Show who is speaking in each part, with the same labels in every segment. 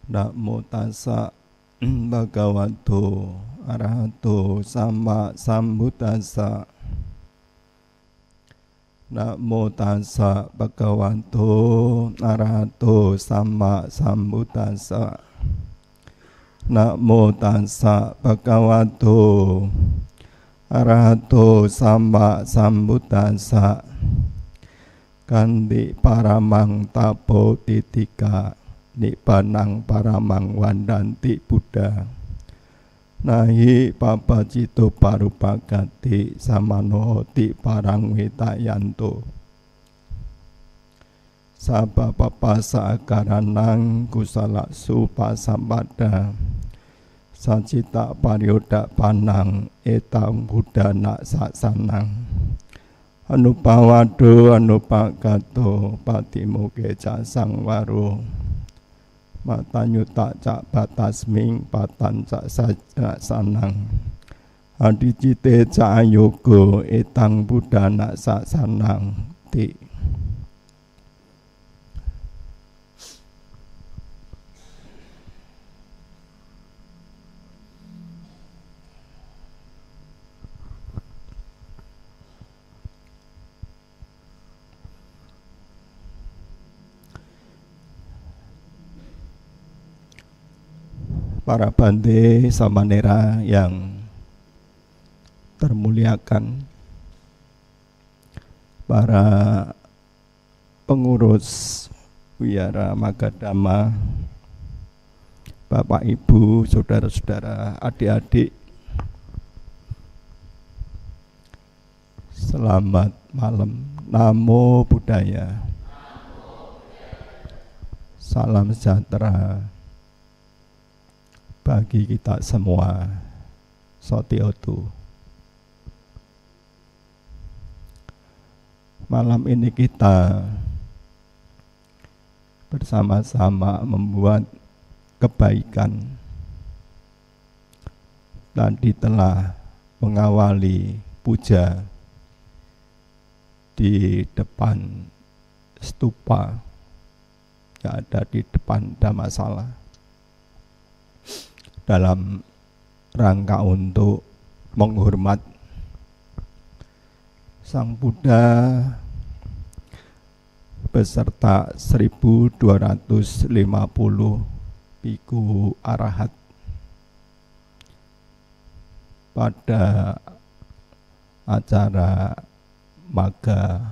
Speaker 1: Namo tassa bhagavato arahato sama sambuddhassa. Namo tassa bhagavato arahato sama sambuddhassa. Namo tassa bhagavato arahato sama sambuddhassa. Kanti paramang tapo titika Nibbānang paramang wandanti Buddha. Nahi papacito parupagati samanohoti parang witayanto. Sabba papasa akaranang kusala supasampada. Sacita paryoda panang etang buddhana sasanang. Anupawado anupagato patimuke casang waro. Matanyuta cak batasming patan cak sanang. Adicite cak ayogo etang buddhana sasanang ti. Para bante samanera yang termuliakan, para pengurus Wihara Magadhamma, Bapak Ibu, saudara-saudara, adik-adik, selamat malam. Namo Buddhaya. Salam sejahtera bagi kita semua. Sotiotu. Malam ini kita bersama-sama membuat kebaikan. Tadi telah mengawali puja di depan stupa yang ada di depan Dhammasala, dalam rangka untuk menghormat Sang Buddha beserta 1250 biku arahat pada acara Magga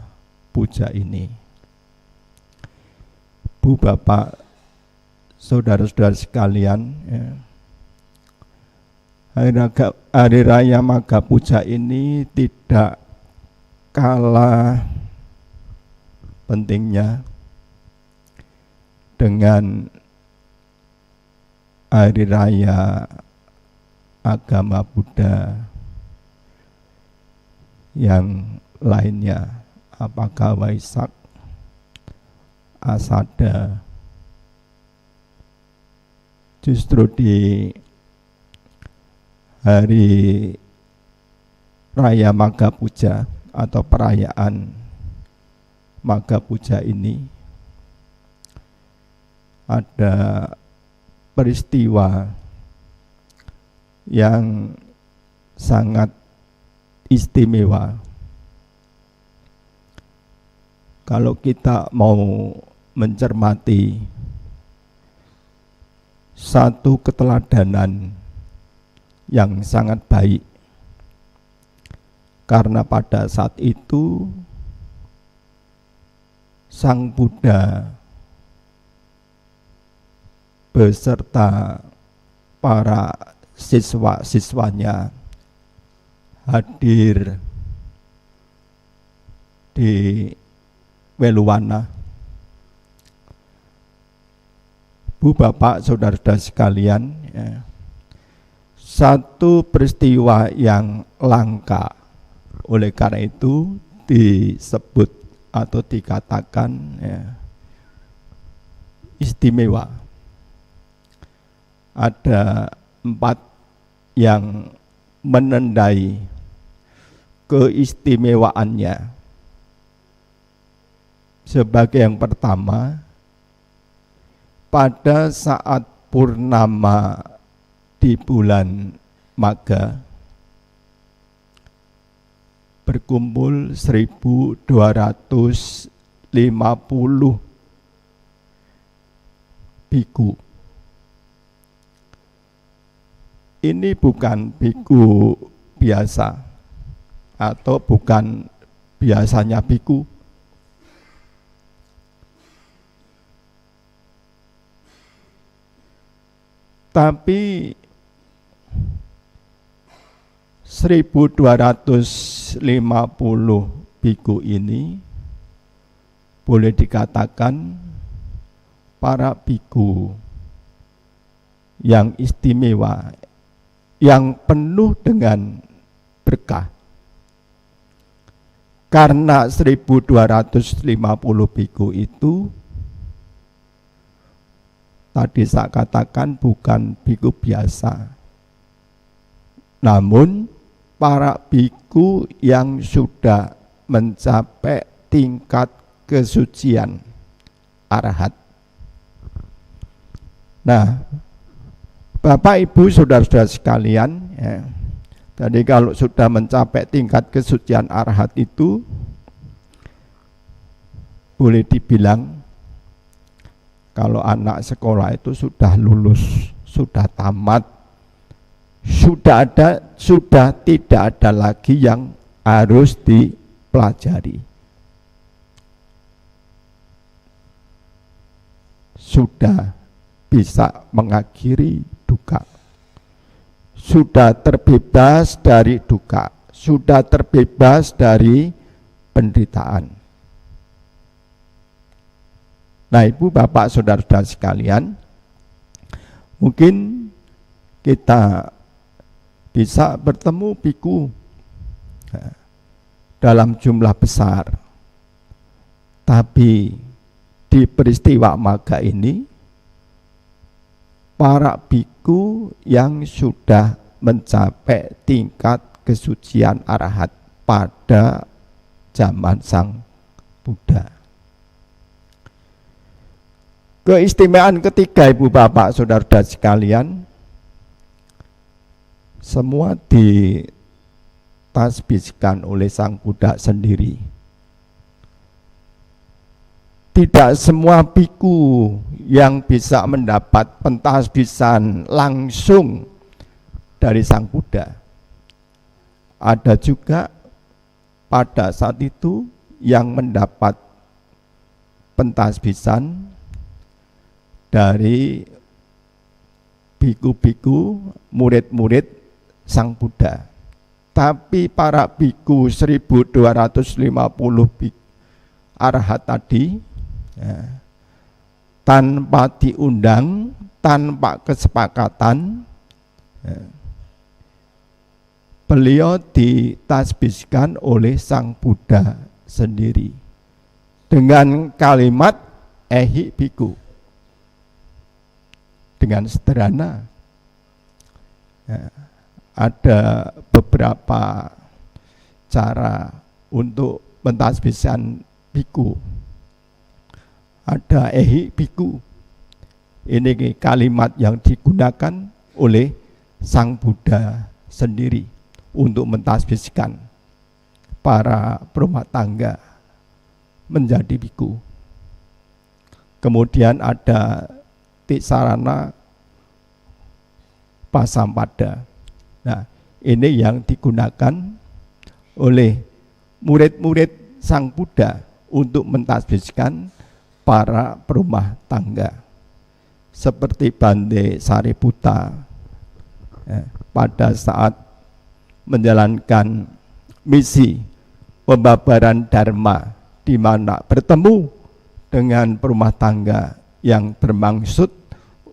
Speaker 1: Puja ini. Bu, Bapak, saudara-saudara sekalian, ya, Hari Raya Magga Puja ini tidak kalah pentingnya dengan Hari Raya Agama Buddha yang lainnya, apakah Waisak, Asada. Justru di Hari Raya Magga Puja atau perayaan Magga Puja ini ada peristiwa yang sangat istimewa. Kalau kita mau mencermati satu keteladanan yang sangat baik, karena pada saat itu Sang Buddha beserta para siswa-siswanya hadir di Weluwana. Bu, Bapak, saudara-saudara sekalian, ya, satu peristiwa yang langka. Oleh karena itu disebut atau dikatakan, ya, istimewa. Ada 4 yang menandai keistimewaannya. Sebagai yang pertama, pada saat purnama di bulan Maga berkumpul 1.250 biku. Ini bukan biku biasa atau bukan biasanya biku. Tapi 1.250 biku ini boleh dikatakan para biku yang istimewa, yang penuh dengan berkah. Karena 1.250 biku itu tadi saya katakan bukan biku biasa, namun para biku yang sudah mencapai tingkat kesucian arahat. Nah, Bapak Ibu saudara-saudara sekalian, ya, jadi kalau sudah mencapai tingkat kesucian arahat itu boleh dibilang kalau anak sekolah itu sudah lulus, sudah tamat, sudah tidak ada lagi yang harus dipelajari. Sudah bisa mengakhiri duka. Sudah terbebas dari duka, sudah terbebas dari penderitaan. Nah, Ibu, Bapak, saudara-saudara sekalian, mungkin kita bisa bertemu biku dalam jumlah besar. Tapi di peristiwa Maga ini, para biku yang sudah mencapai tingkat kesucian arahat pada zaman Sang Buddha. Keistimewaan ketiga, Ibu, Bapak, saudara-saudara sekalian, semua ditasbihkan oleh Sang Buddha sendiri. Tidak semua biku yang bisa mendapat pentasbihan langsung dari Sang Buddha. Ada juga pada saat itu yang mendapat pentasbihan dari biku-biku murid-murid Sang Buddha. Tapi para biku 1.250 biku arahat tadi, ya, tanpa diundang, tanpa kesepakatan, ya, beliau ditasbihkan oleh Sang Buddha sendiri dengan kalimat ehi biku, dengan sederhana. Ya, ada beberapa cara untuk mentasbihkan biku. Ada ehi biku. Ini kalimat yang digunakan oleh Sang Buddha sendiri untuk mentasbihkan para perumah tangga menjadi biku. Kemudian ada Tisarana Pasampada. Nah, ini yang digunakan oleh murid-murid Sang Buddha untuk mentasbihkan para perumah tangga. Seperti Bante Sariputta, ya, pada saat menjalankan misi pembabaran dharma, di mana bertemu dengan perumah tangga yang bermaksud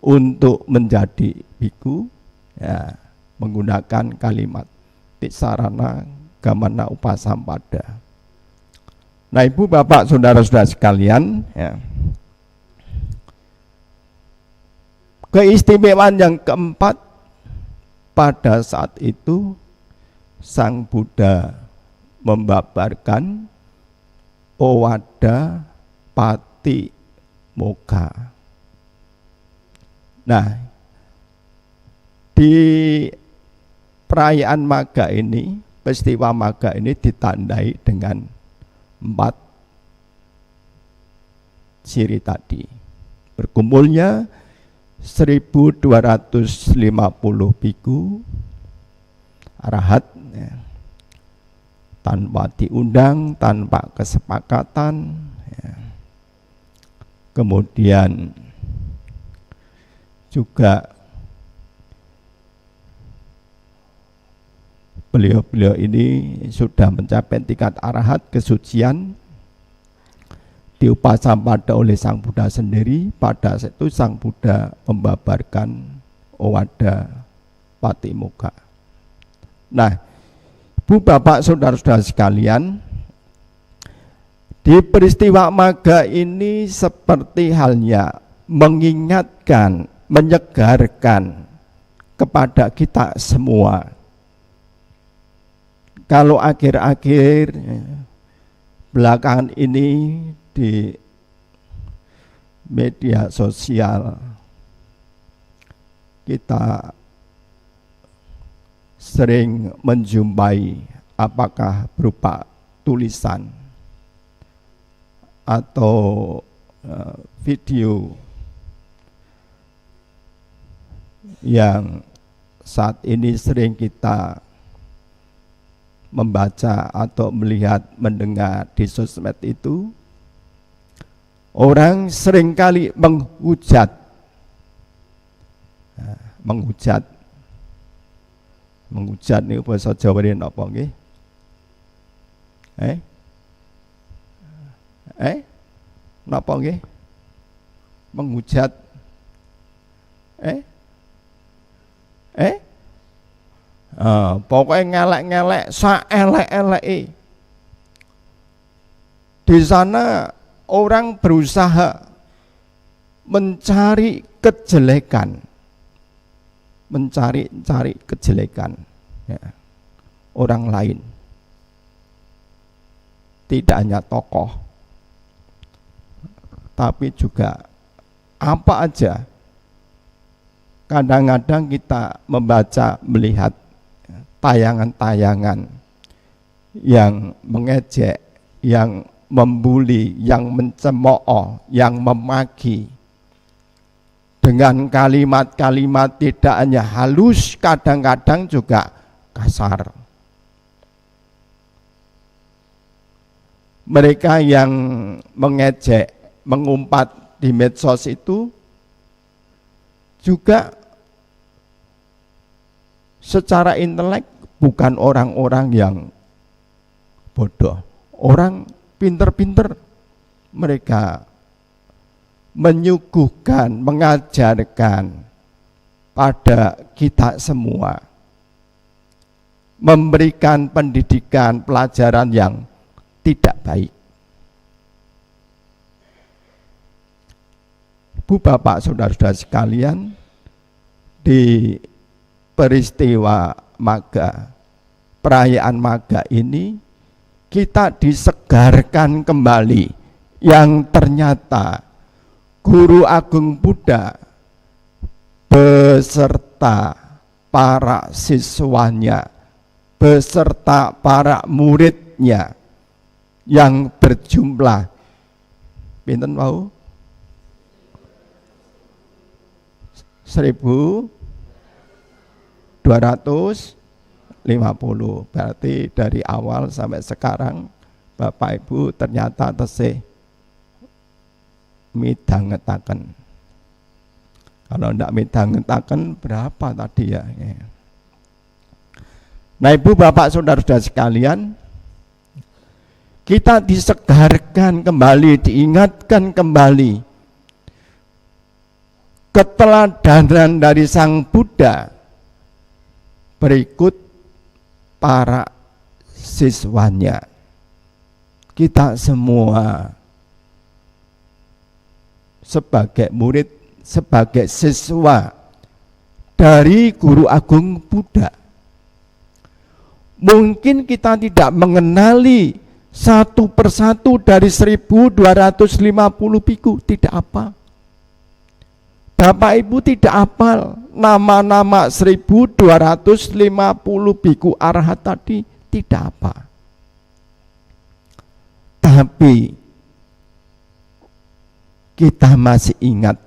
Speaker 1: untuk menjadi biku, ya, menggunakan kalimat Tisarana Gamana Upasampada. Nah, Ibu, Bapak, saudara-saudara sekalian, ya, keistimewaan yang keempat, pada saat itu Sang Buddha membabarkan Owada Pati Mokkha. Nah, Di perayaan Maga ini, peristiwa Maga ini ditandai dengan 4 ciri tadi. Berkumpulnya 1250 biku arahat, ya, tanpa diundang, tanpa kesepakatan, ya. Kemudian juga beliau-beliau ini sudah mencapai tingkat arahat kesucian, diupasampada oleh Sang Buddha sendiri. Pada saat itu Sang Buddha membabarkan Owada Patimokkha. Nah, Bu Bapak Saudara-saudara sekalian, di peristiwa Maga ini seperti halnya mengingatkan, menyegarkan kepada kita semua. Kalau akhir-akhir belakangan ini di media sosial kita sering menjumpai, apakah berupa tulisan atau video yang saat ini sering kita membaca atau melihat, mendengar di sosmed itu, orang seringkali menghujat, menghujat nih bahasa Jawa ini apa nggih? Napa nggih? Menghujat. Pokoknya ngelek-ngelek saelek-eleke. Di sana orang berusaha mencari kejelekan, mencari kejelekan, ya, orang lain. Tidak hanya tokoh, tapi juga apa aja. Kadang-kadang kita membaca, melihat tayangan-tayangan yang mengejek, yang membuli, yang mencemooh, yang memaki, dengan kalimat-kalimat tidak hanya halus, kadang-kadang juga kasar. Mereka yang mengejek, mengumpat di medsos itu juga secara intelek bukan orang-orang yang bodoh, orang pinter-pinter. Mereka menyuguhkan, mengajarkan pada kita semua, memberikan pendidikan, pelajaran yang tidak baik. Bu Bapak Saudara-saudara sekalian, di peristiwa Maga, perayaan Maga ini, kita disegarkan kembali yang ternyata Guru Agung Buddha beserta para siswanya, beserta para muridnya yang berjumlah pinten wau 1250. Berarti dari awal sampai sekarang Bapak Ibu ternyata tesih midhangetaken. Kalau ndak midhangetaken berapa tadi ya? Nah, Ibu Bapak Saudara-saudara sekalian, kita disegarkan kembali, diingatkan kembali keteladanan dari Sang Buddha berikut para siswanya. Kita semua sebagai murid, sebagai siswa dari Guru Agung Buddha, mungkin kita tidak mengenali satu persatu dari 1250 biku, tidak apa. Bapak Ibu tidak hafal nama-nama 1250 biku arahat tadi, tidak apa. Tapi kita masih ingat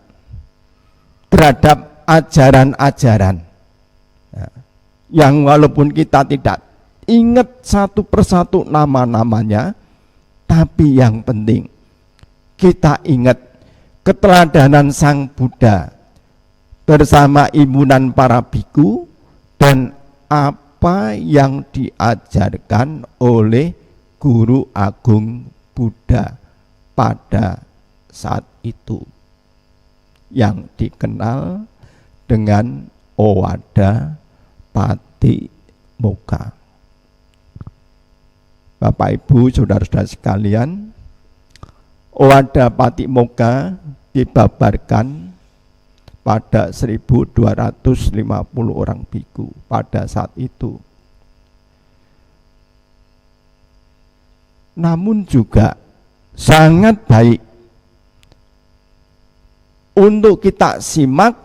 Speaker 1: terhadap ajaran-ajaran yang walaupun kita tidak ingat satu persatu nama-namanya, tapi yang penting kita ingat keteladanan Sang Buddha bersama imbunan para biku dan apa yang diajarkan oleh Guru Agung Buddha pada saat itu, yang dikenal dengan Owada Patimokkha. Bapak Ibu, saudara-saudara sekalian, Owada Patimokkha dibabarkan pada 1250 orang biku pada saat itu. Namun juga sangat baik untuk kita simak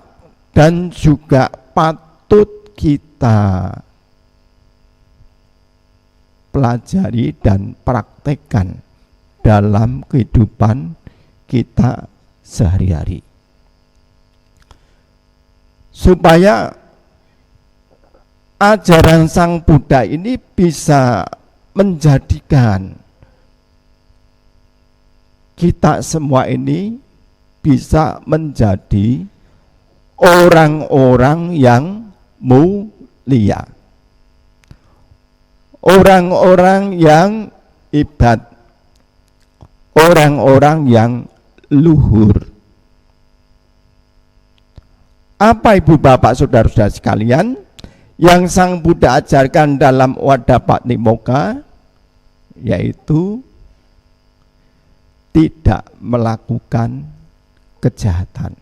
Speaker 1: dan juga patut kita pelajari dan praktekkan dalam kehidupan kita sehari-hari, supaya ajaran Sang Buddha ini bisa menjadikan kita semua ini bisa menjadi orang-orang yang mulia, orang-orang yang hebat, orang-orang yang luhur. Apa Ibu Bapak Saudara-saudara sekalian yang Sang Buddha ajarkan dalam Owada Patimokkha? Yaitu tidak melakukan kejahatan.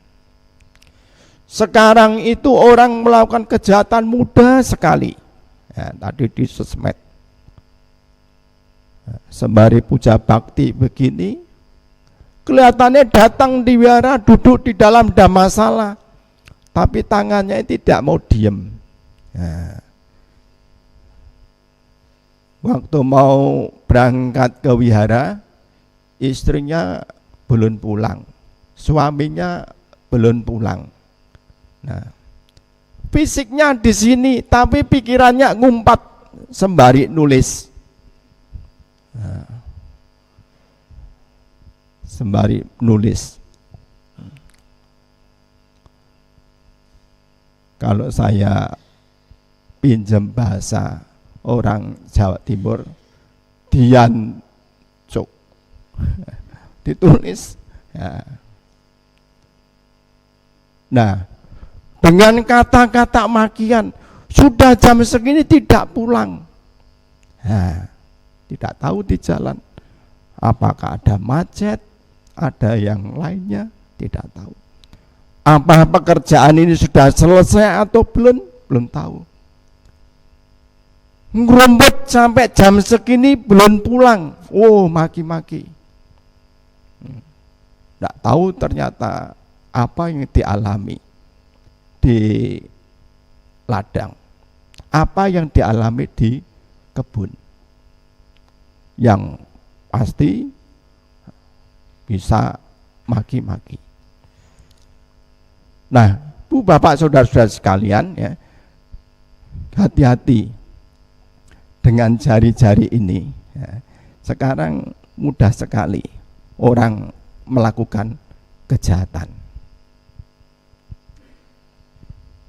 Speaker 1: Sekarang itu orang melakukan kejahatan mudah sekali. Ya, tadi di sosmed, sembari puja bakti begini, kelihatannya datang di wihara, duduk di dalam dhammasala, tapi tangannya tidak mau diem. Ya. Waktu mau berangkat ke wihara, istrinya belum pulang, suaminya belum pulang. Nah, fisiknya di sini, tapi pikirannya ngumpat sembari nulis. Nah, sembari nulis. Kalau saya pinjam bahasa orang Jawa Timur, dian cuk, ditulis. Ya. Nah, dengan kata-kata makian, sudah jam segini tidak pulang. Nah, tidak tahu di jalan apakah ada macet, ada yang lainnya, tidak tahu. Apa pekerjaan ini sudah selesai atau belum? Belum tahu. Ngerumput sampai jam segini belum pulang. Oh, maki-maki. Tidak tahu ternyata apa yang dialami di ladang, apa yang dialami di kebun, yang pasti bisa maki-maki. Nah, Bu Bapak Saudara-saudara sekalian, ya, hati-hati dengan jari-jari ini. Ya. Sekarang mudah sekali orang melakukan kejahatan,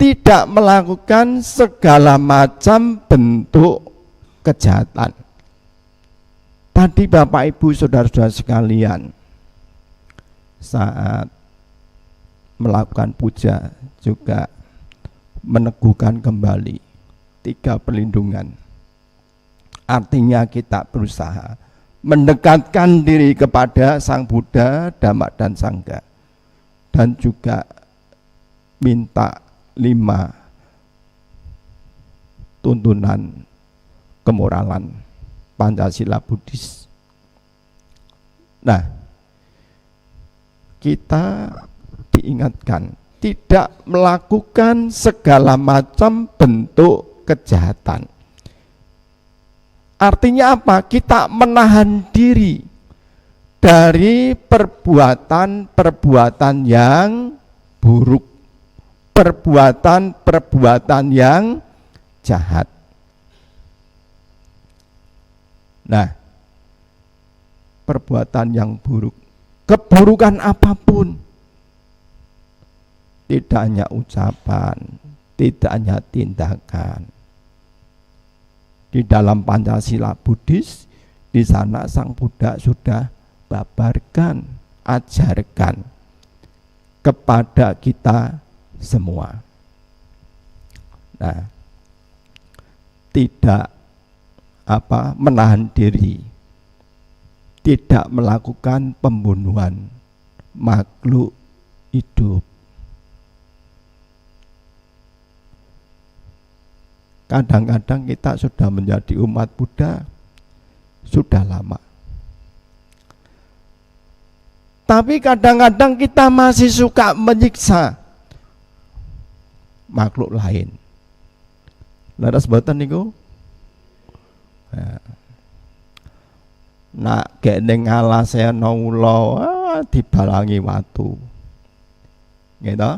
Speaker 1: tidak melakukan segala macam bentuk kejahatan. Tadi Bapak Ibu Saudara-saudara sekalian, saat melakukan puja juga meneguhkan kembali 3 perlindungan. Artinya kita berusaha mendekatkan diri kepada Sang Buddha, Dhamma dan Sangha, dan juga minta 5 tuntunan kemoralan Pancasila Buddhis. Nah, kita diingatkan tidak melakukan segala macam bentuk kejahatan. Artinya apa? Kita menahan diri dari perbuatan-perbuatan yang buruk, perbuatan-perbuatan yang jahat. Nah, perbuatan yang buruk, keburukan apapun, tidak hanya ucapan, tidak hanya tindakan. Di dalam Pancasila Buddhis, di sana Sang Buddha sudah babarkan, ajarkan kepada kita semua. Nah, tidak menahan diri, tidak melakukan pembunuhan makhluk hidup. Kadang-kadang kita sudah menjadi umat Buddha sudah lama, tapi kadang-kadang kita masih suka menyiksa makhluk lain. Leres mboten niku? Nak gek ning alase ana ula dibalangi watu. Gitu?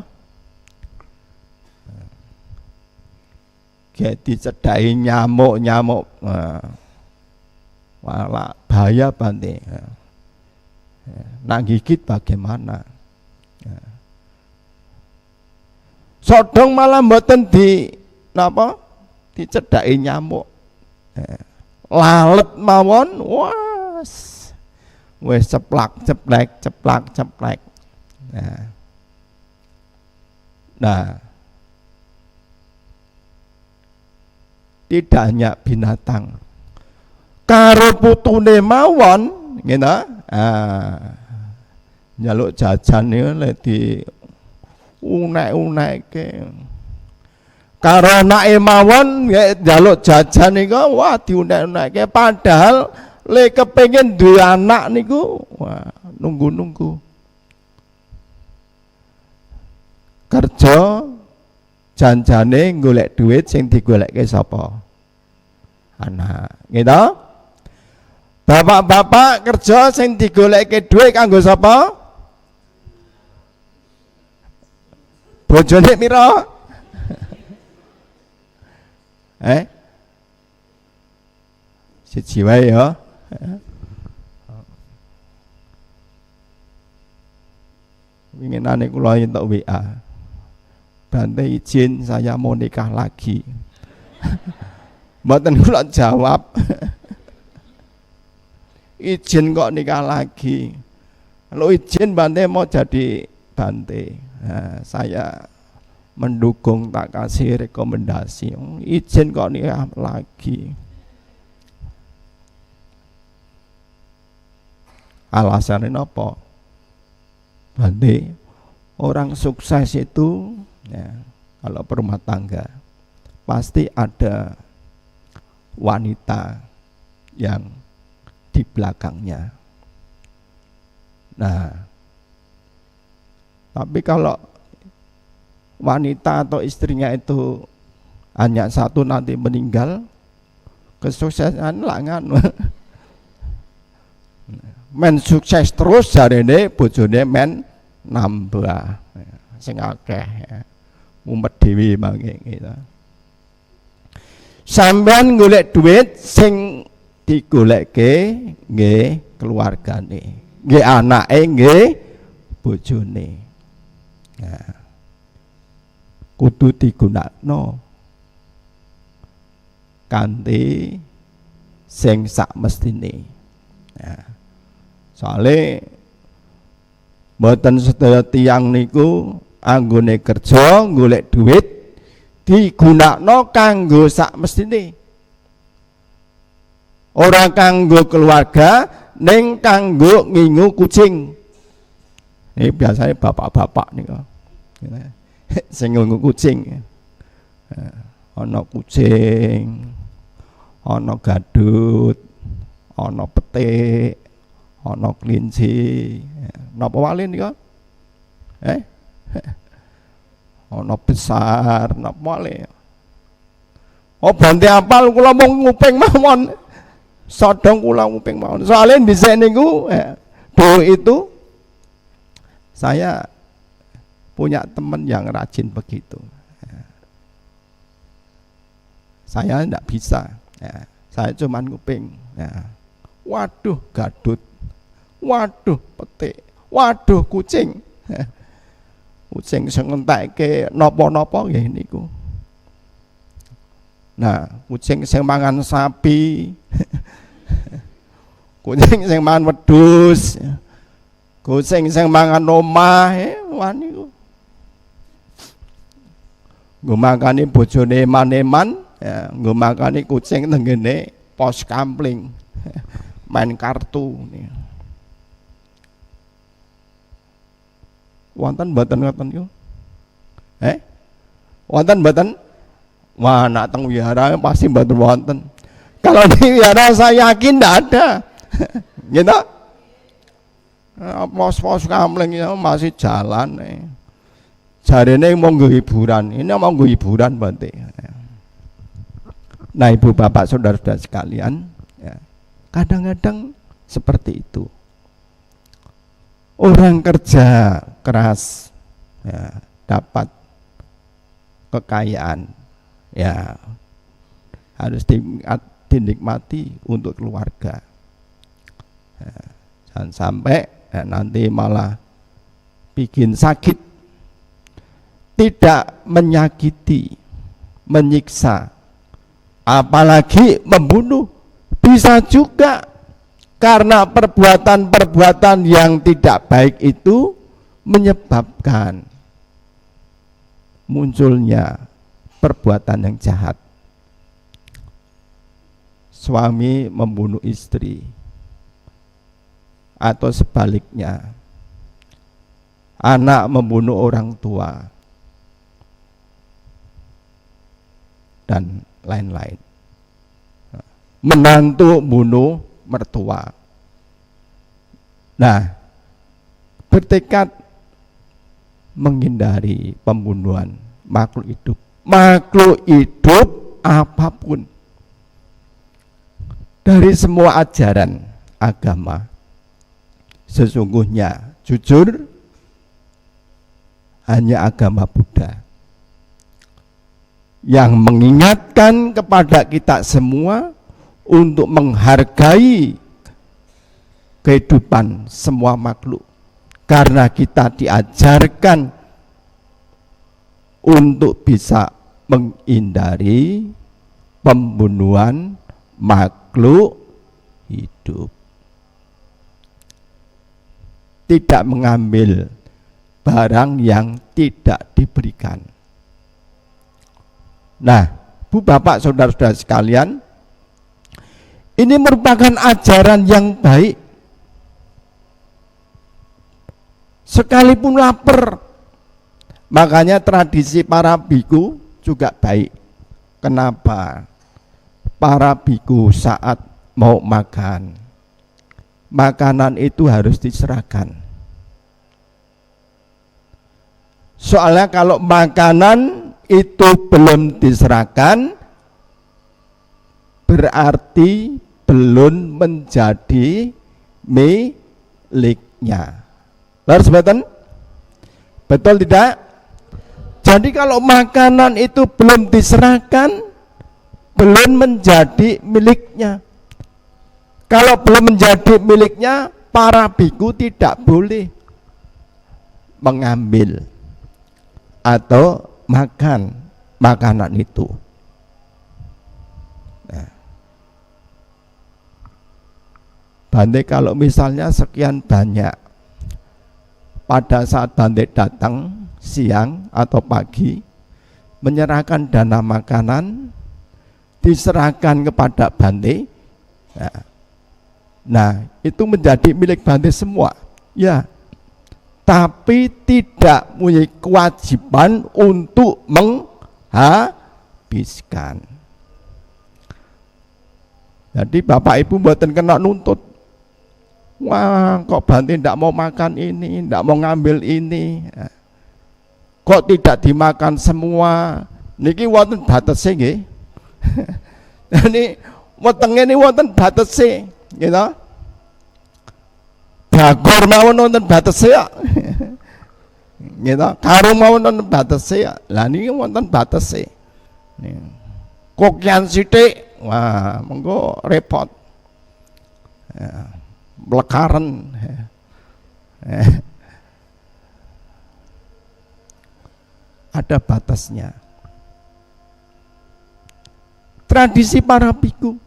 Speaker 1: Gek dicedhaki nyamuk-nyamuk. Wala bahaya bante. Nak gigit bagaimana? Sodong malah mboten napa? Dicedhaki nyamuk. Lalet mawon, wes ceplak. Nah, tidak hanya binatang, karo putune mawon, ngene. Njaluk jajan niku lek di unek-uneke. Karo anake mawon njaluk jajan niku wah diunek-uneke, padahal lek kepengin duwe anak niku wah nunggu-nunggu. Kerja janjane golek duit sing digoleke sapa? Anak. Gitu? Bapak-bapak kerja sing digolekke duit kanggo sapa? Bojone pira? Siji wae ya. Winginane kula entuk WA. Bante izin saya mau nikah lagi. Mboten kula jawab. Izin kok nikah lagi. Kalau izin Bante mau jadi Bante. Nah, saya mendukung, tak kasih rekomendasi. Izin kok nikah lagi. Alasannya apa? Bante, orang sukses itu ya, kalau berumah tangga pasti ada wanita yang di belakangnya. Nah, tapi kalau wanita atau istrinya itu hanya satu nanti meninggal, kesuksesan langan. Men sukses terus jarene bojone men nambah sing akeh ya. Mumet dhewe mangke gitu. Sampeyan golek duit sing digolekke nggih keluargane, nggih anake, nggih bojone. Nah, kudu digunakno kanthi sing sak mestine. Nah, soale mboten sedaya tiyang niku anggone kerja golek duit digunakno kanggo sak mestine. Ora kanggo keluarga, ning kanggo ngingu kucing. Ini biasanya bapak-bapak niku. Sing ngingu kucing. Ana kucing, ana gadut, ana petik, ana kelinci. Napa wali niku? Ono besar, napa le. Oh Bante apal kula mung nguping mawon. Sodong kula nguping mawon. Soalnya dhisik niku dulu itu saya punya teman yang rajin begitu. Saya tidak bisa. Saya cuman nguping. Waduh gadut. Waduh petik. Waduh kucing. Kucing sing ngentekke napa-napa nggih niku. Nah, kucing sing mangan sapi. Kucing sing mangan wedhus. Kucing sing mangan omah, wah niku. Nggo makani bojone eman-eman, nggo makani kucing tenggene pos kampling. Main kartu nih. Wonten mboten ngoten niku? Wonten mboten? Wah, nak teng wihara pasti mboten wonten. Kalau di wihara saya yakin ndak ada. Gitu? Pos-pos kampling ya masih jalan. Jarene mau nggo hiburan. Ini mau nggo hiburan Bante. Nah, Ibu Bapak Saudara-saudara sekalian, kadang-kadang seperti itu. Orang kerja keras dapat kekayaan, harus dinikmati untuk keluarga. Jangan sampai nanti malah bikin sakit, tidak menyakiti, menyiksa, apalagi membunuh. Bisa juga karena perbuatan-perbuatan yang tidak baik itu menyebabkan munculnya perbuatan yang jahat. Suami membunuh istri atau sebaliknya, anak membunuh orang tua dan lain-lain. Menantu bunuh mertua. Nah, bertekad menghindari pembunuhan makhluk hidup. Makhluk hidup apapun, dari semua ajaran agama, sesungguhnya jujur hanya agama Buddha yang mengingatkan kepada kita semua untuk menghargai kehidupan semua makhluk, karena kita diajarkan untuk bisa menghindari pembunuhan makhluk hidup, tidak mengambil barang yang tidak diberikan. Nah, Bu Bapak Saudara-saudara sekalian, ini merupakan ajaran yang baik. Sekalipun lapar, makanya tradisi para biku juga baik. Kenapa? Para biku saat mau makan, makanan itu harus diserahkan. Soalnya kalau makanan itu belum diserahkan, berarti belum menjadi miliknya. Harus betul tidak? Jadi kalau makanan itu belum diserahkan, belum menjadi miliknya. Kalau belum menjadi miliknya, para biku tidak boleh mengambil atau makan makanan itu. Bante kalau misalnya sekian banyak, pada saat Bante datang siang atau pagi, menyerahkan dana makanan, diserahkan kepada Bante, nah itu menjadi milik Bante semua, ya. Tapi tidak punya kewajiban untuk menghabiskan. Jadi Bapak Ibu mboten kena nuntut. Wah, kok Bante tidak mau makan ini, tidak mau ngambil ini. kok tidak dimakan semua? Niki wonten batese nggih. Ini wetenge ini wonten batese, gitu. Bagor mawon wonten batese ya. Gitu. Karung mawon wonten batese ya. Lah niki wonten batese. Kokian sithik, wah mengko repot. Ya, blekaren. Ada batasnya. Tradisi para biku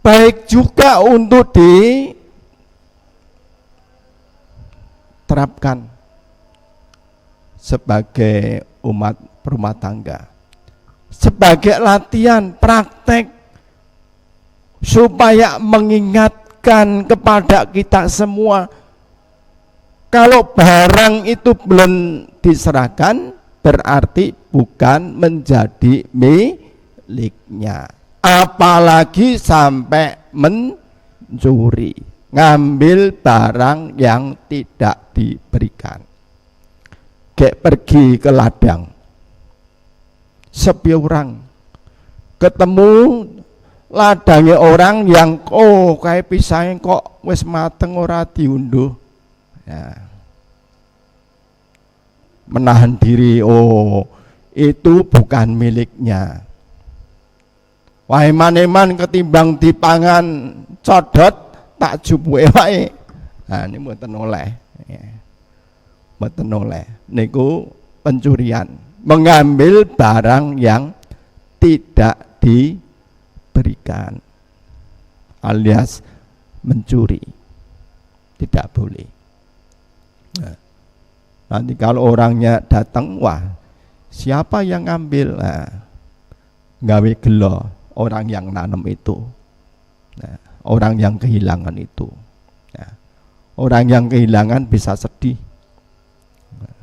Speaker 1: baik juga untuk diterapkan sebagai umat rumah tangga, sebagai latihan praktek supaya mengingatkan kepada kita semua, kalau barang itu belum diserahkan berarti bukan menjadi miliknya, apalagi sampai mencuri, ngambil barang yang tidak diberikan. Kayak pergi ke ladang, sepi orang, ketemu ladangnya orang yang kayak pisangnya kok wis mateng ora diunduh, ya. Menahan diri, itu bukan miliknya. Wah eman-eman ketimbang dipangan codot tak jupuke wae. Nah ini mboten oleh. Mboten oleh. Niku pencurian, mengambil barang yang tidak diberikan, alias mencuri. Tidak boleh. Nah, nanti kalau orangnya datang, wah siapa yang ngambil? Nah, gawe gelo orang yang nanam itu, nah, orang yang kehilangan itu, nah, orang yang kehilangan bisa sedih. Nah,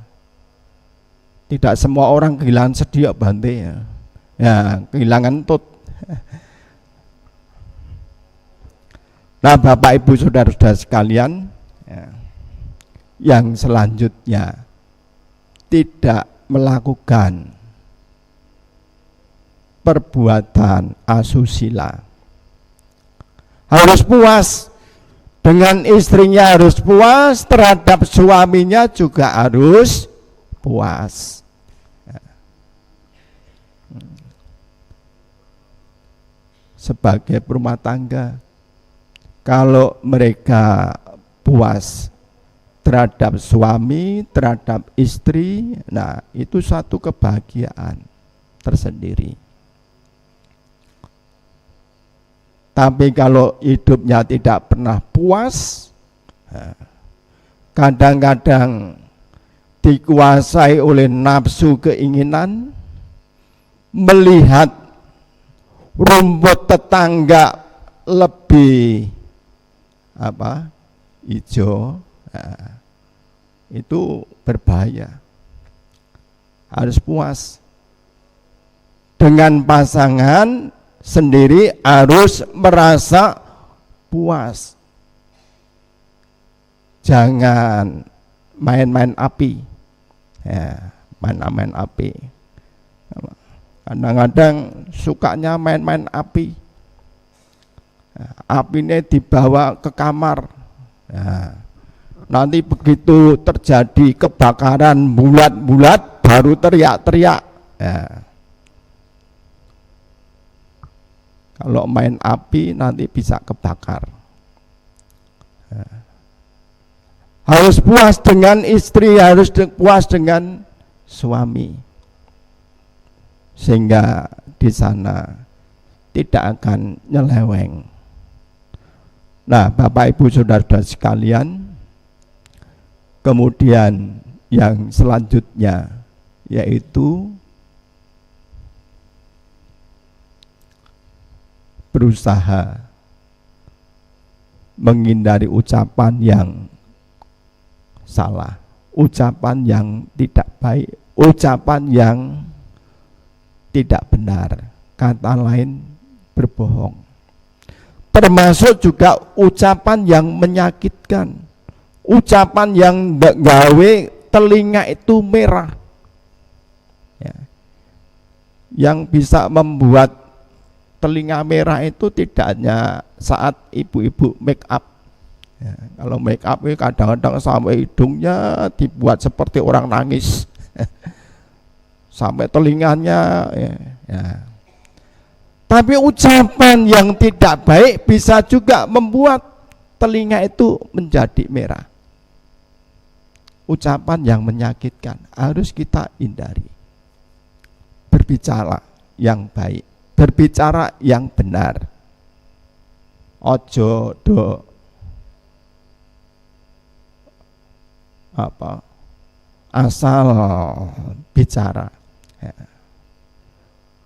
Speaker 1: tidak semua orang kehilangan sedih ya Bante ya, ya kehilangan tut. Nah Bapak Ibu Saudara-saudara sekalian, ya, yang selanjutnya tidak melakukan perbuatan asusila. Harus puas dengan istrinya, harus puas terhadap suaminya juga harus puas. Sebagai rumah tangga, kalau mereka puas terhadap suami, terhadap istri, nah itu satu kebahagiaan tersendiri. Tapi kalau hidupnya tidak pernah puas, kadang-kadang dikuasai oleh nafsu keinginan, melihat rumput tetangga lebih hijau, nah, itu berbahaya. Harus puas dengan pasangan sendiri, harus merasa puas. Jangan main-main api, ya, main-main api. Kadang-kadang sukanya main-main api. Apinya dibawa ke kamar. Nah, nanti begitu terjadi kebakaran bulat-bulat baru teriak-teriak. Ya. Kalau main api nanti bisa kebakar. Ya. Harus puas dengan istri, harus puas dengan suami, sehingga di sana tidak akan nyeleweng. Nah, Bapak Ibu Saudara-saudara sekalian, kemudian yang selanjutnya yaitu berusaha menghindari ucapan yang salah, ucapan yang tidak baik, ucapan yang tidak benar, kata lain berbohong. Termasuk juga ucapan yang menyakitkan, ucapan yang gawe telinga itu merah. Yang bisa membuat telinga merah itu tidak hanya saat ibu-ibu make up. Ya, kalau make up itu kadang-kadang sampai hidungnya dibuat seperti orang nangis, sampai telinganya. Ya. Tapi ucapan yang tidak baik bisa juga membuat telinga itu menjadi merah. Ucapan yang menyakitkan harus kita hindari. Berbicara yang baik, berbicara yang benar. Ojo do asal bicara. Ya.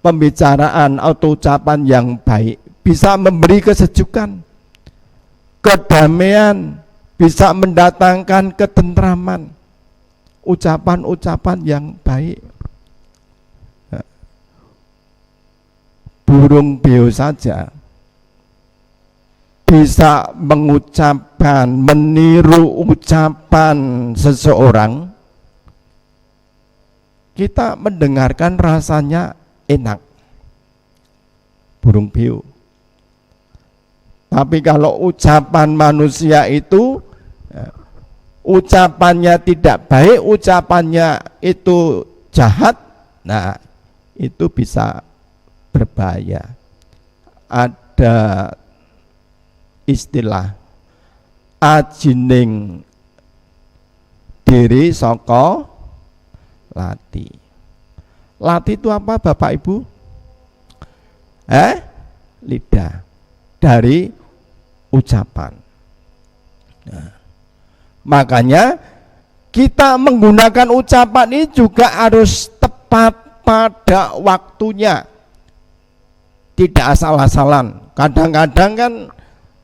Speaker 1: Pembicaraan atau ucapan yang baik bisa memberi kesejukan, kedamaian, bisa mendatangkan ketentraman. Ucapan-ucapan yang baik. Burung beo saja bisa mengucapkan, meniru ucapan seseorang, kita mendengarkan rasanya enak. Burung beo. Tapi kalau ucapan manusia itu ucapannya tidak baik, ucapannya itu jahat, nah itu bisa berbahaya. Ada istilah ajining diri saka lati. Lati itu apa Bapak Ibu? Lidah, dari ucapan. Nah, makanya kita menggunakan ucapan ini juga harus tepat pada waktunya, tidak asal-asalan. Kadang-kadang kan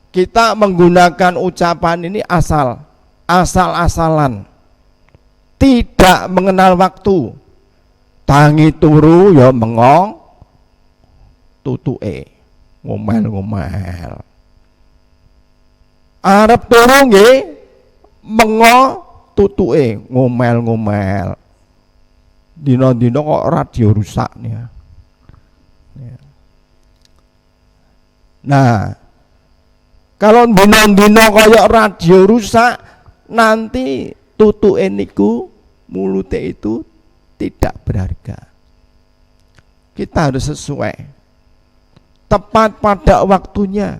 Speaker 1: kita menggunakan ucapan ini asal-asalan, tidak mengenal waktu. Tangi turu ya mengong tutuke ngomel-ngomel. Arep turu nggih mengo tutuke ngomel-ngomel. Dina-dina kok radio rusak nih. Nah, kalau dina-dina kaya radio rusak, nanti tutuke niku mulute itu tidak berharga. Kita harus sesuai, tepat pada waktunya.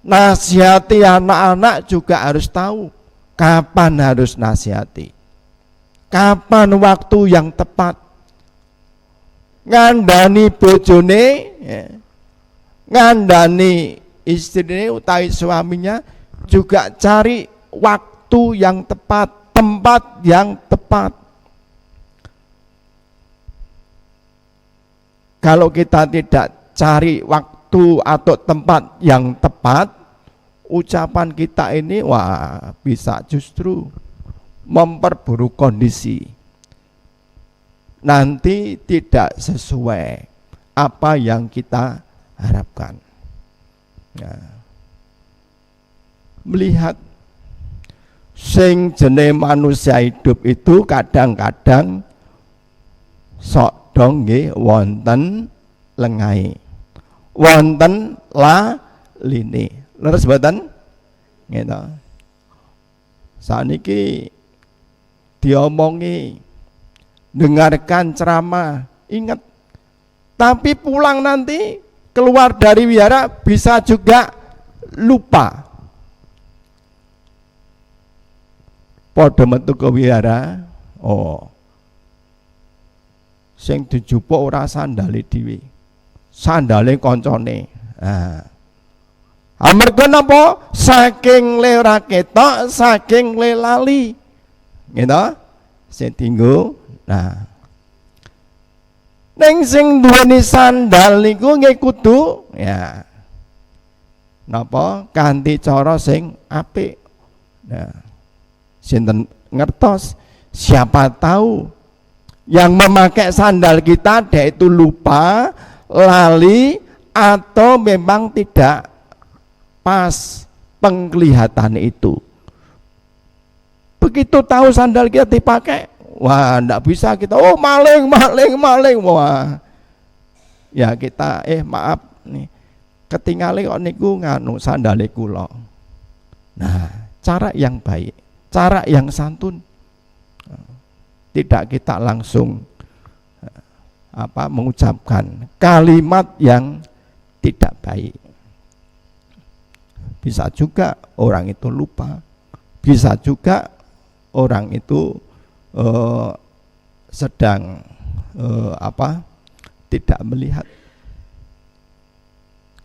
Speaker 1: Nasihati anak-anak juga harus tahu kapan harus nasihati, kapan waktu yang tepat. Ngandani bojone, ngandani istrinya utawi suaminya, juga cari waktu yang tepat, tempat yang tepat. Kalau kita tidak cari waktu atau tempat yang tepat, ucapan kita ini bisa justru memperburuk kondisi. Nanti tidak sesuai apa yang kita harapkan. Melihat sing jenenge manusia hidup itu kadang-kadang sok dong nggih wonten lengahe, wonten laline. Leres mboten? Gitu. Saniki diomongi, dengarkan ceramah, ingat. Tapi pulang nanti keluar dari wihara bisa juga lupa. Padha metu ke wihara, sing dijupuk ora sandale dhewe, sandale kancane. Amarga napa? Saking le ora ketok, saking le lali. Gitu? Sing tinggu. Nah, ning sing duweni sandal niku nggih kudu napa? Kanthi cara sing apik. Nah, sinten ngertos, siapa tahu yang memakai sandal kita dia itu lupa, lali, atau memang tidak pas penglihatan itu. Begitu tahu sandal kita dipakai, wah ndak bisa kita, oh maling, maling, maling, wah ya kita maaf nih, ketinggalan kok niku nganu sandale kula. Nah, cara yang baik, cara yang santun, tidak kita langsung mengucapkan kalimat yang tidak baik. Bisa juga orang itu lupa, bisa juga orang itu sedang tidak melihat.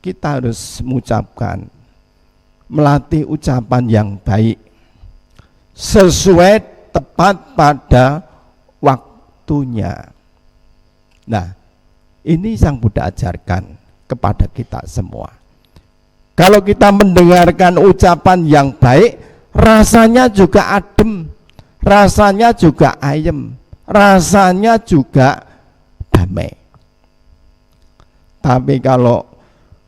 Speaker 1: Kita harus mengucapkan, melatih ucapan yang baik sesuai tepat pada waktunya. Nah, ini Sang Buddha ajarkan kepada kita semua. Kalau kita mendengarkan ucapan yang baik, rasanya juga adem, rasanya juga ayem, rasanya juga damai. Tapi kalau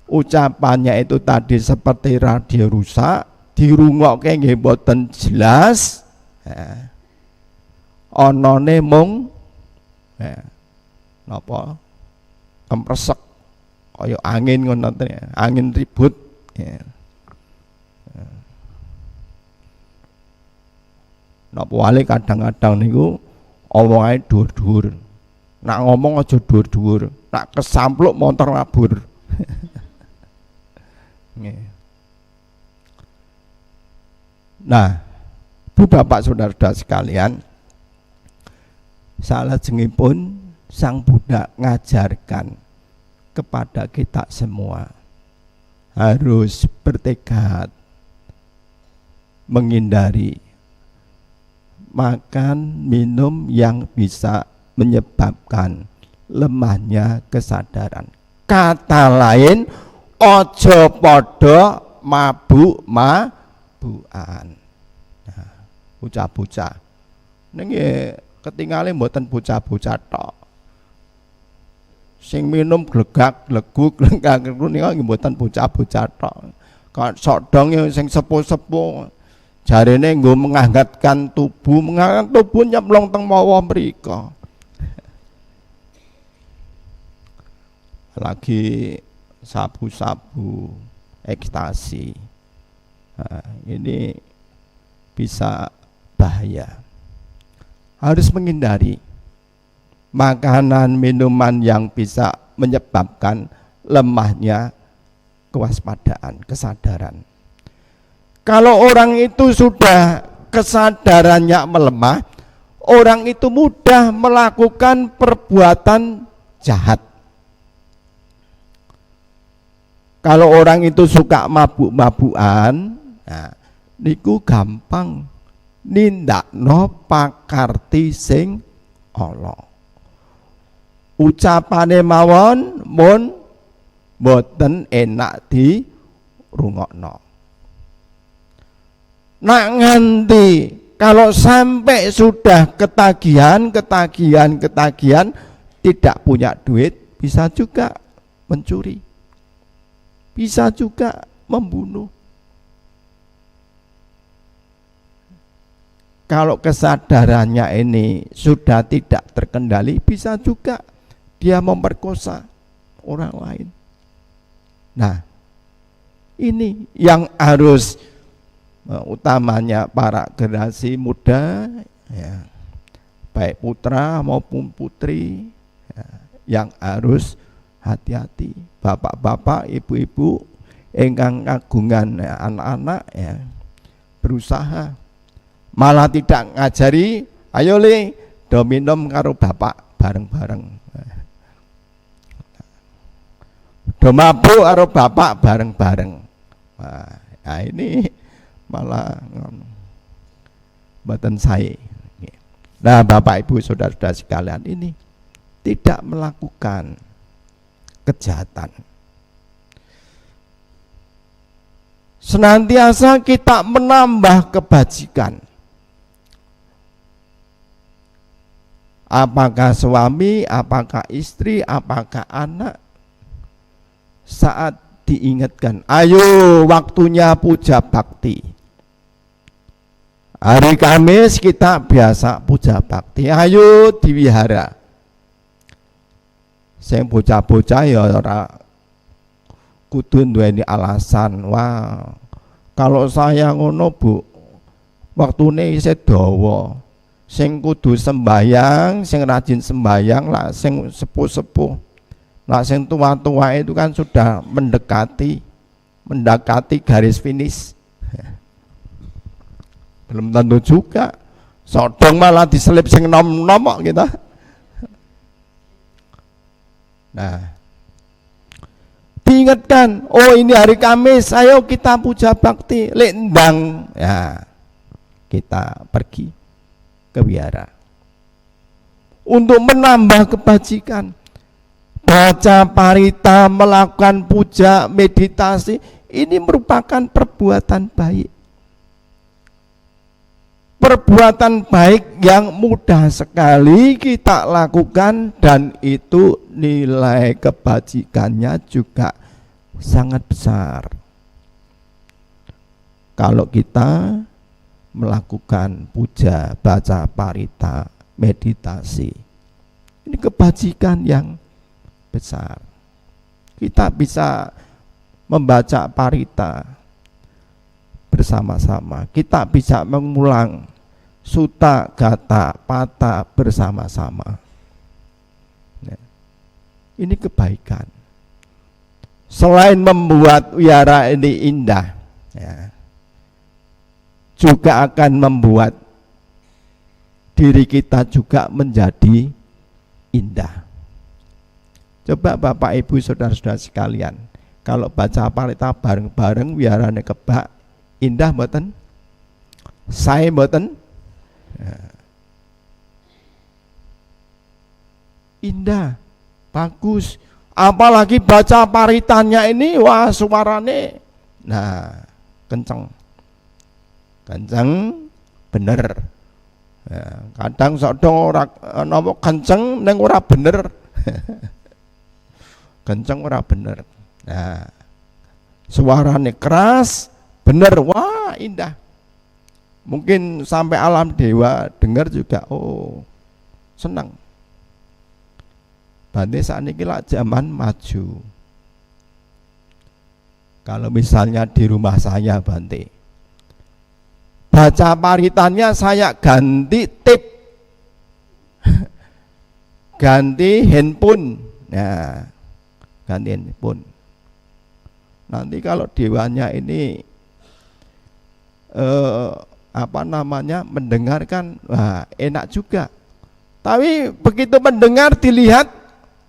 Speaker 1: ucapannya itu tadi seperti radio rusak, dirungokke nggih boten jelas, onone mung napa kempresek kaya angin ngono, angin ribut. Napa wale kadang-kadang niku omonge dhuwur-dhuwur. Nak ngomong aja dhuwur-dhuwur, nak kesampluk montor mabur. Nah, Bu Bapak Saudara-saudara sekalian, salajengipun Sang Buddha ngajarkan kepada kita semua harus bertekad menghindari makan minum yang bisa menyebabkan lemahnya kesadaran. Kata lain, ojo podo mabuk-mabukan. Nah, bocah-bocah niki ketinggalan mboten bocah-bocah tok. Sing minum glegak, gleguk, glegak niku nggih mboten bocah-bocah tok. Kok sok dong sing sepuh-sepuh jarene nggo menghangatkan tubuh nyemplung teng mawa mrika. Lagi sabu-sabu, ekstasi. Nah, ini bisa bahaya. Harus menghindari makanan, minuman yang bisa menyebabkan lemahnya kewaspadaan, kesadaran. Kalau orang itu sudah kesadarannya melemah, orang itu mudah melakukan perbuatan jahat. Kalau orang itu suka mabuk-mabukan, nah, niku gampang nindakno pakarti sing ala. Ucapane mawon mun boten enak di rungokno. Nak nganti kalau sampai sudah ketagihan tidak punya duit, bisa juga mencuri, bisa juga membunuh. Kalau kesadarannya ini sudah tidak terkendali, bisa juga dia memperkosa orang lain. Nah, ini yang harus utamanya para generasi muda, ya, baik putra maupun putri, ya, yang harus hati-hati. Bapak-bapak, ibu-ibu ingkang kagungan anak-anak, ya, berusaha malah tidak ngajari, ayo le do minum karo bapak bareng-bareng, do mabuk karo bapak bareng-bareng. Nah, ini malah mboten sae. Nah, Bapak Ibu Saudara-saudara sekalian, ini tidak melakukan kejahatan. Senantiasa kita menambah kebajikan. Apakah suami, apakah istri, apakah anak, saat diingatkan, ayo waktunya puja bakti, Hari Kamis kita biasa puja bakti, ayo diwihara. Sing bocah-bocah ya ora kudu duweni alasan. Wah, kalau saya ngono Bu, waktune isih dawa. Sing kudu sembayang, sing rajin sembayang lah sing sepuh-sepuh. Lah sing tua-tua itu kan sudah mendekati garis finish. Belum tentu juga. Sodong malah diselip sing nom-nom kok kita. Nah, diingatkan, oh ini hari Kamis, ayo kita puja bakti, lendang, ya kita pergi ke wihara untuk menambah kebajikan, baca parita, melakukan puja, meditasi, ini merupakan perbuatan baik. Perbuatan baik yang mudah sekali kita lakukan dan itu nilai kebajikannya juga sangat besar. Kalau kita melakukan puja, baca parita, meditasi, ini kebajikan yang besar. Kita bisa membaca parita bersama-sama, kita bisa mengulang sutta, gata, pata bersama-sama. Ini kebaikan. Selain membuat wihara ini indah, ya, juga akan membuat diri kita juga menjadi indah. Coba Bapak Ibu saudara-saudara sekalian, kalau baca parita bareng-bareng wiharane kebak, indah mboten? Sae mboten? Indah, bagus. Apalagi baca paritanya ini, wah suarane, nah kenceng bener. Ya, kadang sodong ora nopo kenceng neng ora bener. Kenceng ora bener. Nah, suarane keras bener, wah indah. Mungkin sampai alam dewa dengar juga, oh senang. Bante saat ini lah zaman maju. Kalau misalnya di rumah saya Bante, baca paritanya saya ganti tip, ganti handphone, ya ganti handphone. Nanti kalau dewanya ini mendengarkan, wah enak juga. Tapi begitu mendengar dilihat,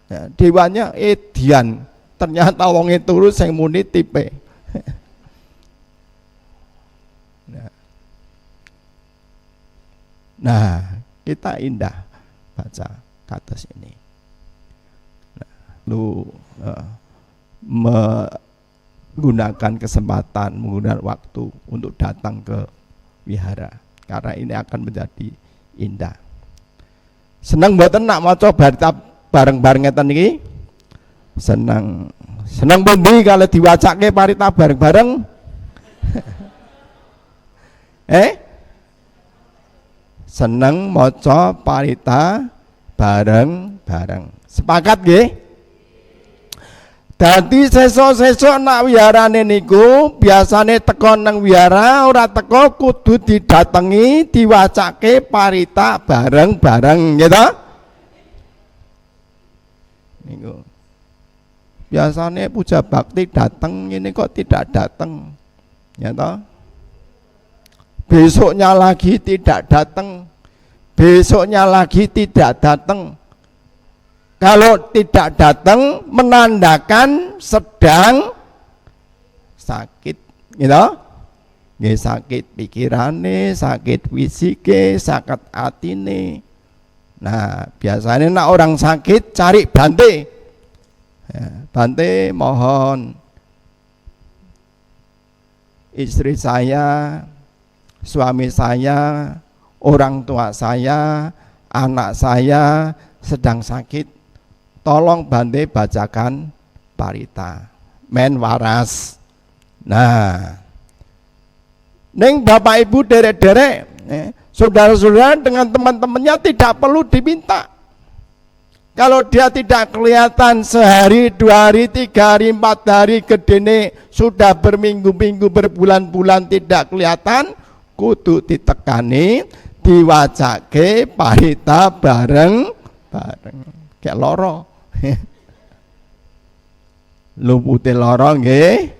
Speaker 1: ya, dewanya edian, ternyata wonge turu sing muni tipe. Nah, kita indah baca kados ini. Menggunakan kesempatan, menggunakan waktu untuk datang ke wihara, karena ini akan menjadi indah. Senang mboten nak maca barita bareng-bareng ngeten iki? Senang pundi kalau diwacake parita bareng-bareng? Seneng maca parita bareng-bareng. Sepakat nggih? Dadi sesuk-sesuk nak wiharane niku biasane teko nang wihara, ora teko kudu didatengi diwacake parita bareng-bareng gitu. Niku. Biasane puja bakti dateng, ini kok tidak dateng. Ya toh? Besoknya lagi tidak datang, besoknya lagi tidak datang. Kalau tidak datang menandakan sedang sakit, gitu. Nggih, sakit pikirane, sakit fisike, sakit atine. Nah, biasanya nak orang sakit cari Bante. Ya, Bante mohon istri saya, suami saya, orang tua saya, anak saya sedang sakit, tolong Bante bacakan parita men waras. Nah, neng Bapak Ibu derek-derek Saudara-saudara dengan teman-temannya tidak perlu diminta. Kalau dia tidak kelihatan sehari, 2 hari, 3 hari, 4 hari, gedene sudah berminggu-minggu, berbulan-bulan tidak kelihatan, kudu ditekani, diwajake pahita bareng-bareng. Kayak loro. Lupute loro nggih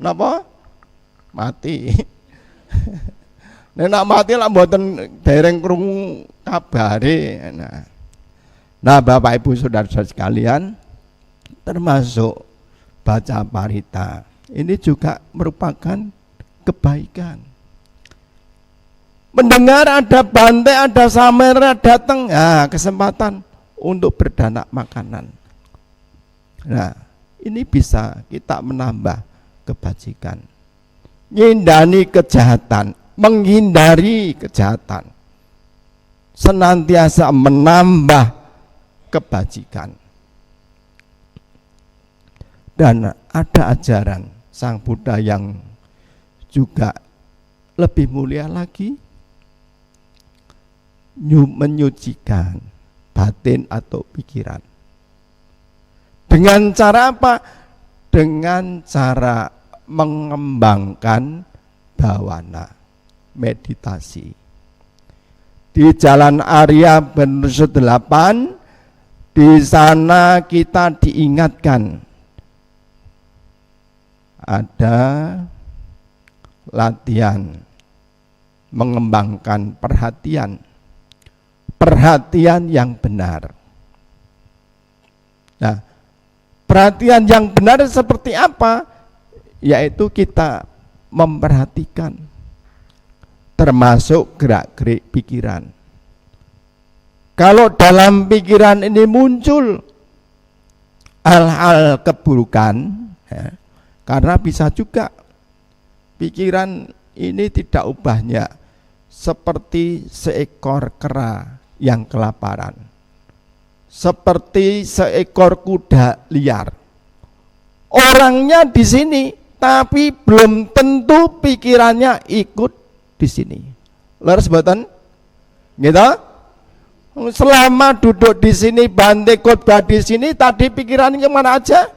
Speaker 1: napa? Mati. Nek mati lak mboten dereng krungu kabare. Nah, Bapak Ibu Saudara-saudara sekalian, termasuk baca parita ini juga merupakan kebaikan. Mendengar ada bante, ada samer datang, kesempatan untuk berdanak makanan. Nah, ini bisa kita menambah kebajikan. Ngindani kejahatan, menghindari kejahatan, senantiasa menambah kebajikan. Dan ada ajaran Sang Buddha yang juga lebih mulia lagi, menyucikan batin atau pikiran. Dengan cara apa? Dengan cara mengembangkan bawana, meditasi. Di Jalan Arya Benusut 8, di sana kita diingatkan ada latihan mengembangkan perhatian yang benar. Nah, perhatian yang benar seperti apa? Yaitu kita memperhatikan termasuk gerak-gerik pikiran. Kalau dalam pikiran ini muncul hal-hal keburukan, karena bisa juga pikiran ini tidak ubahnya seperti seekor kera yang kelaparan, seperti seekor kuda liar. Orangnya di sini, tapi belum tentu pikirannya ikut di sini. Leres mboten? Gitu? Selama duduk di sini, bante khotbah di sini, tadi pikirannya kemana aja?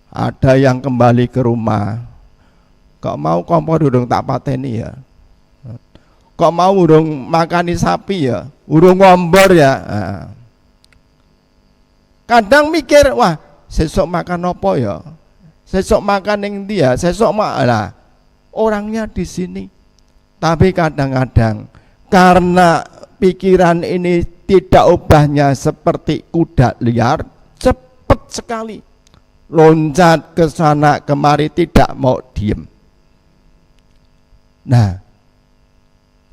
Speaker 1: Ada yang kembali ke rumah. Kok mau kompor urung tak pateni ya? Kok mau urung makani sapi ya? Urung ngombor ya? Kadang mikir, wah sesok makan apa ya? Sesok makan yang dia, sesok malah orangnya di sini. Tapi kadang-kadang karena pikiran ini tidak ubahnya seperti kuda liar, cepat sekali loncat ke sana kemari, tidak mau diem. Nah,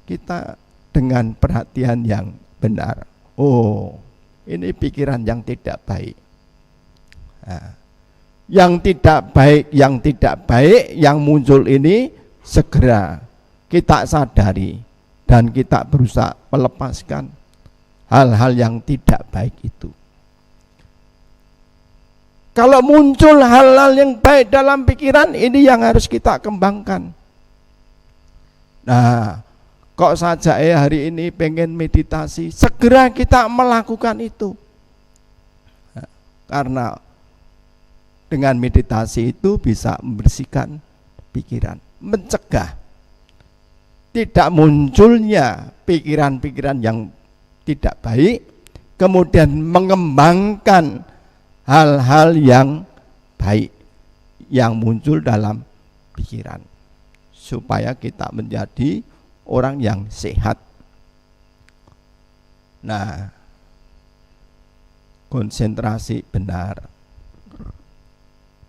Speaker 1: kita dengan perhatian yang benar, oh ini pikiran yang tidak baik. Nah, yang tidak baik yang muncul ini segera kita sadari dan kita berusaha melepaskan hal-hal yang tidak baik itu. Kalau muncul hal-hal yang baik dalam pikiran, ini yang harus kita kembangkan. Nah, kok saja hari ini pengen meditasi, segera kita melakukan itu. Karena dengan meditasi itu bisa membersihkan pikiran, mencegah tidak munculnya pikiran-pikiran yang tidak baik, kemudian mengembangkan hal-hal yang baik yang muncul dalam pikiran, supaya kita menjadi orang yang sehat. Nah, konsentrasi benar.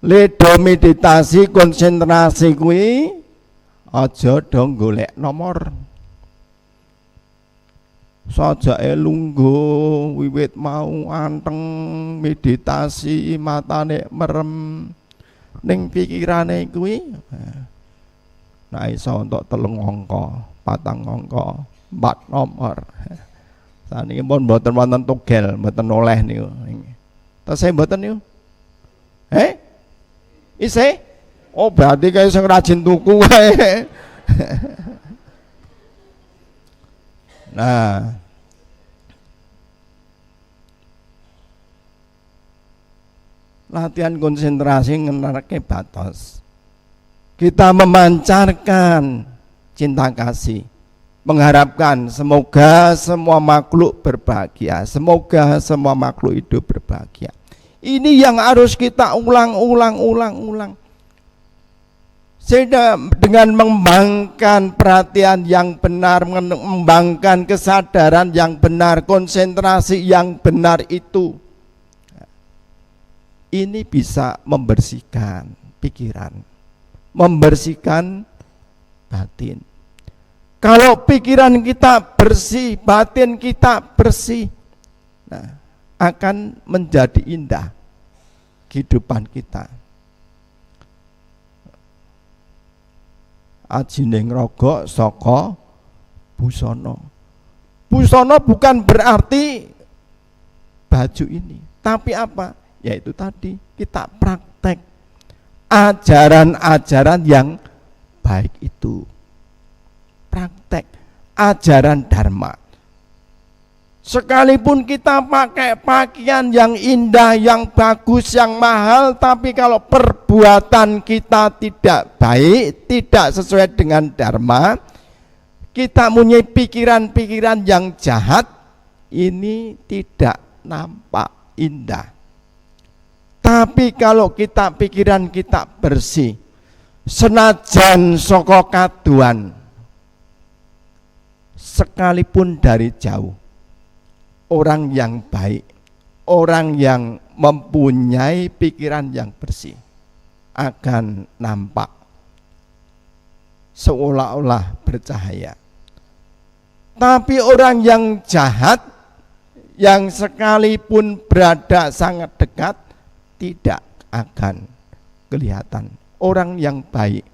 Speaker 1: Ledo meditasi konsentrasi kuwi aja dong golek nomor. Sajake lungguh wiwit mau anteng meditasi, matane merem ning pikirane kuwi. Nah iso untuk 3 angka, 4 angka, 4 nomor. Saniki pun mboten wonten togel, mboten oleh niku. Tesih mboten niku? Isih? Oh berarti kaya sing rajin tuku wae. Nah, latihan konsentrasi ngenarake batos. Kita memancarkan cinta kasih, mengharapkan semoga semua makhluk berbahagia, semoga semua makhluk hidup berbahagia. Ini yang harus kita ulang. Sehingga dengan mengembangkan perhatian yang benar, mengembangkan kesadaran yang benar, konsentrasi yang benar itu, ini bisa membersihkan pikiran, membersihkan batin. Kalau pikiran kita bersih, batin kita bersih, nah, akan menjadi indah kehidupan kita. Ajining rogok saka busana. Busana bukan berarti baju ini, tapi apa? Yaitu tadi kita praktek ajaran-ajaran yang baik itu. Praktek ajaran dharma. Sekalipun kita pakai pakaian yang indah, yang bagus, yang mahal, tapi kalau perbuatan kita tidak baik, tidak sesuai dengan dharma, kita punya pikiran-pikiran yang jahat, ini tidak nampak indah. Tapi kalau kita pikiran kita bersih, senajan saka kaduan, sekalipun dari jauh, orang yang baik, orang yang mempunyai pikiran yang bersih akan nampak seolah-olah bercahaya. Tapi orang yang jahat, yang sekalipun berada sangat dekat, tidak akan kelihatan. Orang yang baik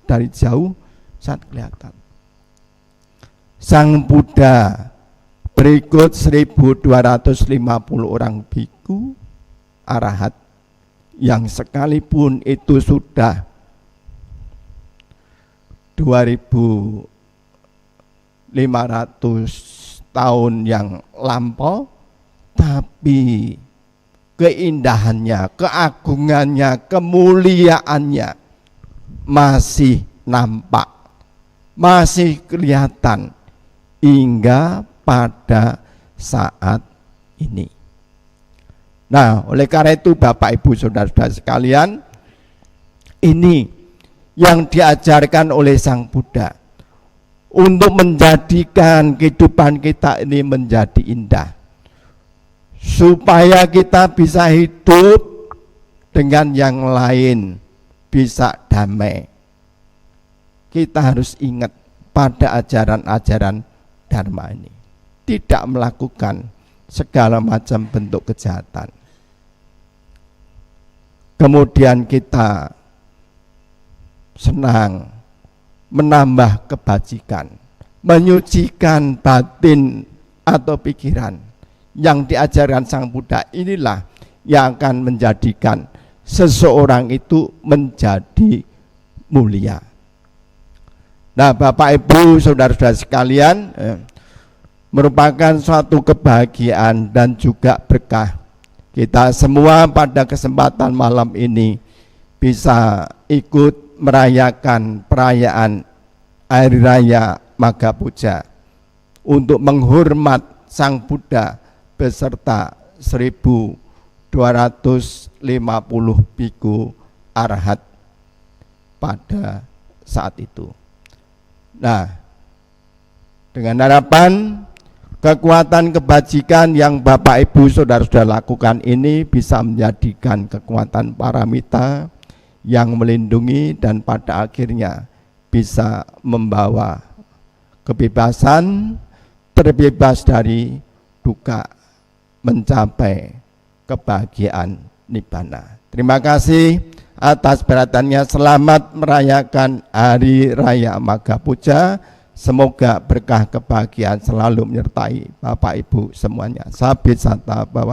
Speaker 1: dari jauh sangat kelihatan. Sang Buddha berikut 1250 orang biku arahat yang sekalipun itu sudah 2500 tahun yang lampau, tapi keindahannya, keagungannya, kemuliaannya masih nampak, masih kelihatan hingga pada saat ini. Nah, oleh karena itu Bapak Ibu Saudara-saudara sekalian, ini yang diajarkan oleh Sang Buddha untuk menjadikan kehidupan kita ini menjadi indah, supaya kita bisa hidup dengan yang lain, bisa damai. Kita harus ingat pada ajaran-ajaran dharma ini, tidak melakukan segala macam bentuk kejahatan. Kemudian kita senang menambah kebajikan, menyucikan batin atau pikiran yang diajarkan Sang Buddha. Inilah yang akan menjadikan seseorang itu menjadi mulia. Nah, Bapak Ibu Saudara-saudara sekalian, merupakan suatu kebahagiaan dan juga berkah kita semua pada kesempatan malam ini bisa ikut merayakan perayaan Hari Raya Magha Puja untuk menghormat Sang Buddha beserta 1250 biku arahat pada saat itu. Nah, dengan harapan kekuatan kebajikan yang Bapak Ibu Saudara-saudara lakukan ini bisa menjadikan kekuatan paramita yang melindungi dan pada akhirnya bisa membawa kebebasan, terbebas dari duka, mencapai kebahagiaan nibbana. Terima kasih atas perhatiannya. Selamat merayakan Hari Raya Magha Puja. Semoga berkah kebahagiaan selalu menyertai Bapak Ibu semuanya. Sabit sata bhavantu.